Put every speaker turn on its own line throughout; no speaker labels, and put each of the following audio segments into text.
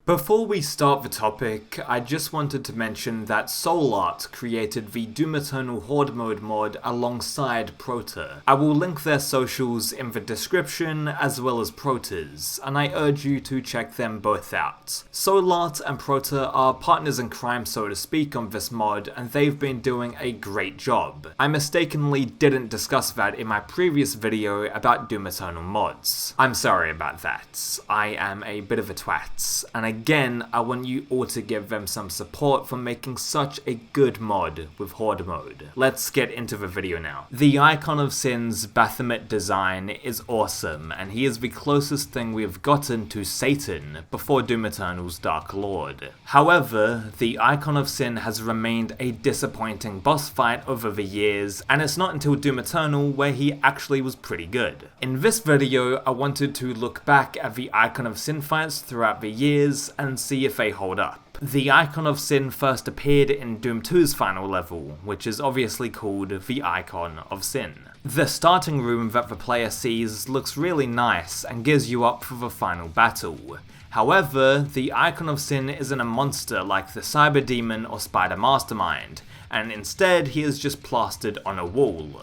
Before we start the topic, I just wanted to mention that SoulArt created the Doom Eternal Horde mode mod alongside Prota. I will link their socials in the description as well as Prota's, and I urge you to check them both out. SoulArt and Prota are partners in crime, so to speak, on this mod, and they've been doing a great job. I mistakenly didn't discuss that in my previous video about Doom Eternal mods. I'm sorry about that. I am a bit of a twat, and again, I want you all to give them some support for making such a good mod with Horde mode. Let's get into the video now. The Icon of Sin's Baphomet design is awesome, and he is the closest thing we've gotten to Satan before Doom Eternal's Dark Lord. However, the Icon of Sin has remained a disappointing boss fight over the years, and it's not until Doom Eternal where he actually was pretty good. In this video, I wanted to look back at the Icon of Sin fights throughout the years and see if they hold up. The Icon of Sin first appeared in Doom 2's final level, which is obviously called the Icon of Sin. The starting room that the player sees looks really nice and gears you up for the final battle. However, the Icon of Sin isn't a monster like the Cyber Demon or Spider Mastermind, and instead he is just plastered on a wall.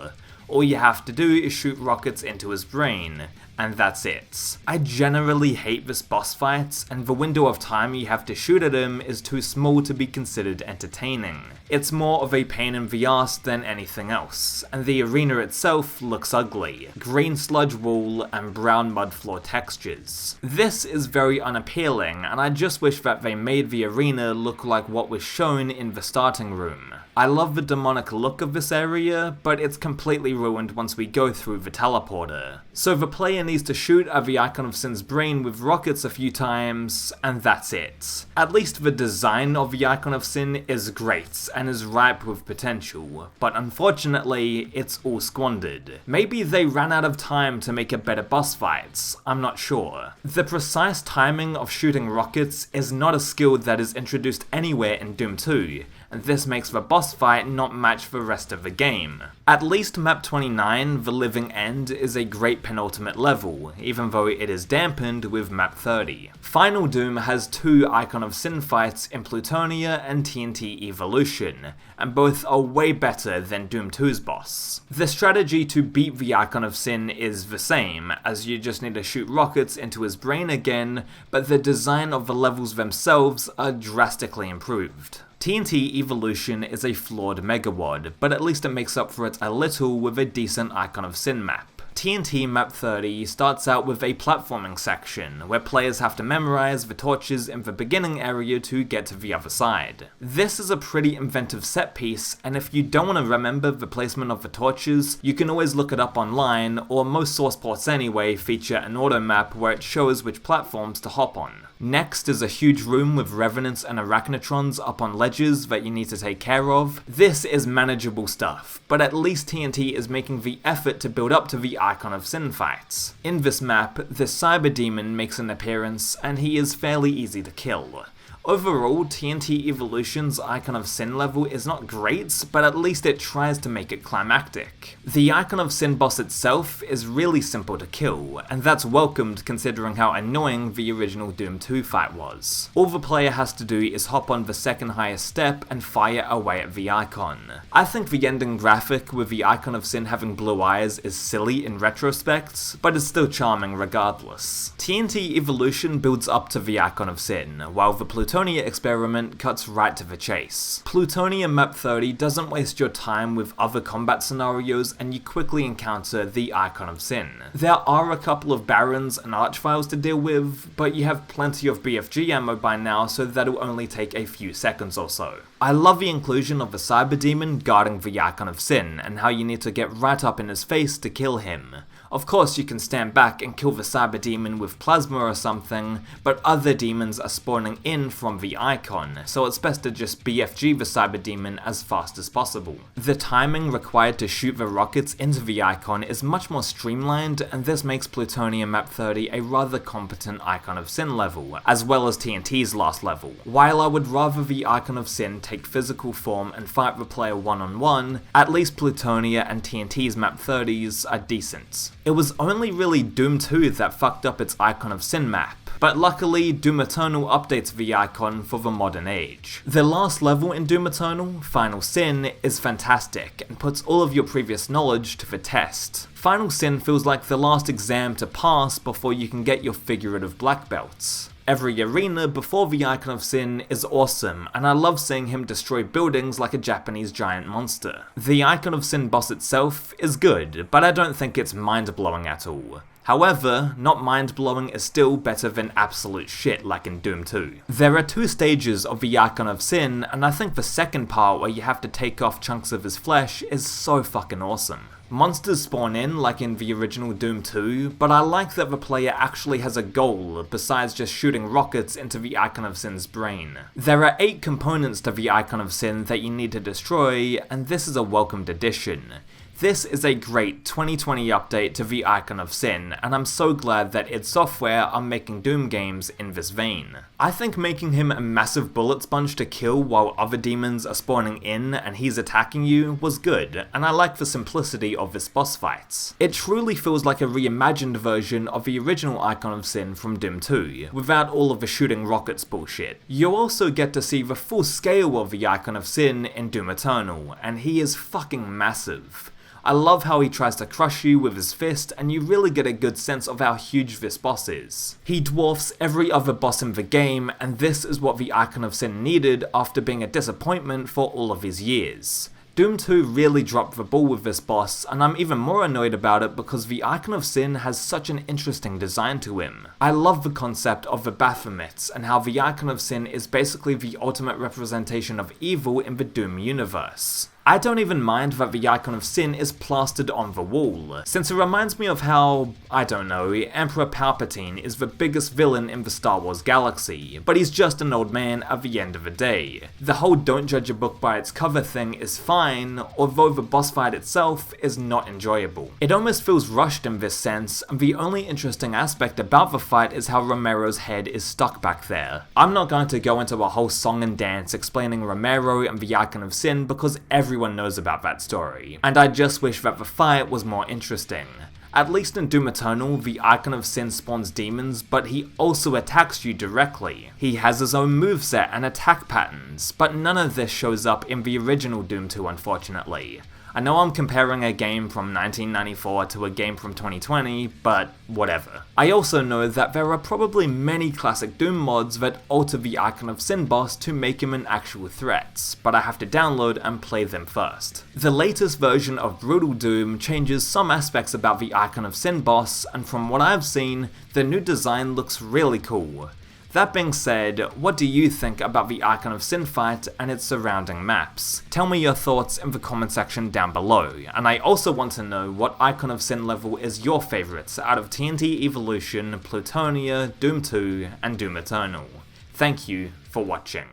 All you have to do is shoot rockets into his brain, and that's it. I generally hate this boss fight, and the window of time you have to shoot at him is too small to be considered entertaining. It's more of a pain in the ass than anything else, and the arena itself looks ugly. Green sludge wall and brown mud floor textures. This is very unappealing, and I just wish that they made the arena look like what was shown in the starting room. I love the demonic look of this area, but it's completely ruined once we go through the teleporter. So the player needs to shoot at the Icon of Sin's brain with rockets a few times, and that's it. At least the design of the Icon of Sin is great, and is ripe with potential, but unfortunately, it's all squandered. Maybe they ran out of time to make a better boss fight, I'm not sure. The precise timing of shooting rockets is not a skill that is introduced anywhere in Doom 2, and this makes the boss fight not match the rest of the game. At least map 29, The Living End, is a great penultimate level, even though it is dampened with map 30. Final Doom has two Icon of Sin fights in Plutonia and Tnt Evolution, and both are way better than Doom 2's boss. The strategy to beat the Icon of Sin is the same, as you just need to shoot rockets into his brain again, but the design of the levels themselves are drastically improved. Tnt Evolution is a flawed megawad, but at least it makes up for it a little with a decent Icon of Sin map. Tnt Map 30 starts out with a platforming section, where players have to memorize the torches in the beginning area to get to the other side. This is a pretty inventive set piece, and if you don't want to remember the placement of the torches, you can always look it up online, or most source ports anyway feature an auto map where it shows which platforms to hop on. Next is a huge room with revenants and arachnotrons up on ledges that you need to take care of. This is manageable stuff, but at least TNT is making the effort to build up to the Icon of Sin fights. In this map, the Cyber Demon makes an appearance, and he is fairly easy to kill. Overall, Tnt Evolution's Icon of Sin level is not great, but at least it tries to make it climactic. The Icon of Sin boss itself is really simple to kill, and that's welcomed considering how annoying the original Doom 2 fight was. All the player has to do is hop on the second highest step and fire away at the icon. I think the ending graphic with the Icon of Sin having blue eyes is silly in retrospect, but it's still charming regardless. Tnt Evolution builds up to the Icon of Sin, while the Plutonia experiment cuts right to the chase. Plutonia map 30 doesn't waste your time with other combat scenarios, and you quickly encounter the Icon of Sin. There are a couple of Barons and Archviles to deal with, but you have plenty of BFG ammo by now, so that'll only take a few seconds or so. I love the inclusion of the Cyber Demon guarding the Icon of Sin, and how you need to get right up in his face to kill him. Of course you can stand back and kill the Cyber Demon with plasma or something, but other demons are spawning in from the icon, so it's best to just BFG the Cyber Demon as fast as possible. The timing required to shoot the rockets into the icon is much more streamlined, and this makes Plutonia Map 30 a rather competent Icon of Sin level, as well as TNT's last level. While I would rather the Icon of Sin take physical form and fight the player one-on-one, at least Plutonia and TNT's Map 30s are decent. It was only really Doom 2 that fucked up its icon of sin map, but luckily Doom Eternal updates the icon for the modern age. The last level in Doom Eternal, Final Sin, is fantastic and puts all of your previous knowledge to the test. Final Sin feels like the last exam to pass before you can get your figurative black belts. Every arena before the Icon of Sin is awesome, and I love seeing him destroy buildings like a Japanese giant monster. The Icon of Sin boss itself is good, but I don't think it's mind-blowing at all. However, not mind-blowing is still better than absolute shit like in Doom 2. There are two stages of the Icon of Sin, and I think the second part where you have to take off chunks of his flesh is so fucking awesome. Monsters spawn in like in the original Doom 2, but I like that the player actually has a goal besides just shooting rockets into the Icon of Sin's brain. There are 8 components to the Icon of Sin that you need to destroy, and this is a welcomed addition. This is a great 2020 update to the Icon of Sin, and I'm so glad that id Software are making Doom games in this vein. I think making him a massive bullet sponge to kill while other demons are spawning in and he's attacking you was good, and I like the simplicity of this boss fight. It truly feels like a reimagined version of the original Icon of Sin from Doom 2, without all of the shooting rockets bullshit. You'll also get to see the full scale of the Icon of Sin in Doom Eternal, and he is fucking massive. I love how he tries to crush you with his fist, and you really get a good sense of how huge this boss is. He dwarfs every other boss in the game, and this is what the Icon of Sin needed after being a disappointment for all of his years. Doom 2 really dropped the ball with this boss, and I'm even more annoyed about it because the Icon of Sin has such an interesting design to him. I love the concept of the Baphomets, and how the Icon of Sin is basically the ultimate representation of evil in the Doom universe. I don't even mind that the Icon of Sin is plastered on the wall, since it reminds me of how, I don't know, Emperor Palpatine is the biggest villain in the Star Wars galaxy, but he's just an old man at the end of the day. The whole don't judge a book by its cover thing is fine, although the boss fight itself is not enjoyable. It almost feels rushed in this sense, and the only interesting aspect about the fight is how Romero's head is stuck back there. I'm not going to go into a whole song and dance explaining Romero and the Icon of Sin because everyone knows about that story, and I just wish that the fight was more interesting. At least in Doom Eternal, the Icon of Sin spawns demons, but he also attacks you directly. He has his own moveset and attack patterns, but none of this shows up in the original Doom 2 unfortunately. I know I'm comparing a game from 1994 to a game from 2020, but whatever. I also know that there are probably many classic Doom mods that alter the Icon of Sin boss to make him an actual threat, but I have to download and play them first. The latest version of Brutal Doom changes some aspects about the Icon of Sin boss, and from what I've seen, the new design looks really cool. That being said, what do you think about the Icon of Sin fight and its surrounding maps? Tell me your thoughts in the comment section down below, and I also want to know what Icon of Sin level is your favourite out of Tnt Evolution, Plutonia, Doom 2, and Doom Eternal. Thank you for watching.